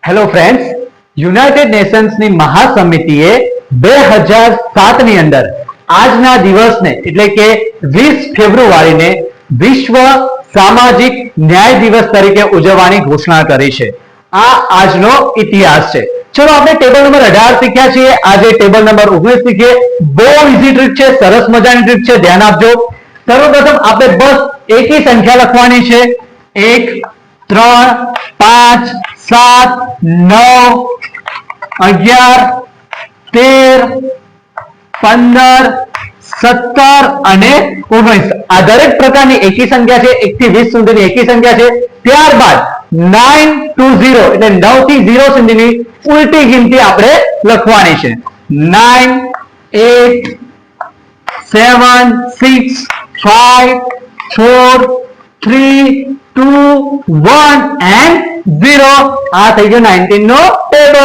Hello friends, United નેશન્સની મહાસમિતિએ 2007 ની અંદર આજના દિવસને એટલે કે 20 ફેબ્રુઆરીને વિશ્વ સામાજિક ન્યાય દિવસ તરીકે ઉજવવાની ઘોષણા કરી છે. આ આજનો ઇતિહાસ છે. ચલો આપણે ટેબલ નંબર 18 શીખ્યા છીએ. આજે ટેબલ નંબર 19 શીખીએ. બહુ ઈઝી ટ્રીક છે, સરસ મજાની ટ્રીક છે, ધ્યાન આપજો. સર્વપ્રથમ આપણે બસ એકી સંખ્યા લખવાની છે. 1 3 5 7 9 11 13 15 17 અને 19. આ દરેક પ્રકારની એકી સંખ્યા છે. 1 થી 20 સુધીની એકી સંખ્યા છે. ત્યારબાદ 9 to 0 એટલે 9 થી 0 સુધીની ઉલટી ગણતરી આપણે લખવાની છે. 9 8 7 6 5 4 3 2 1 and 0. આ થઈ ગયો 19 નો ટેબલ.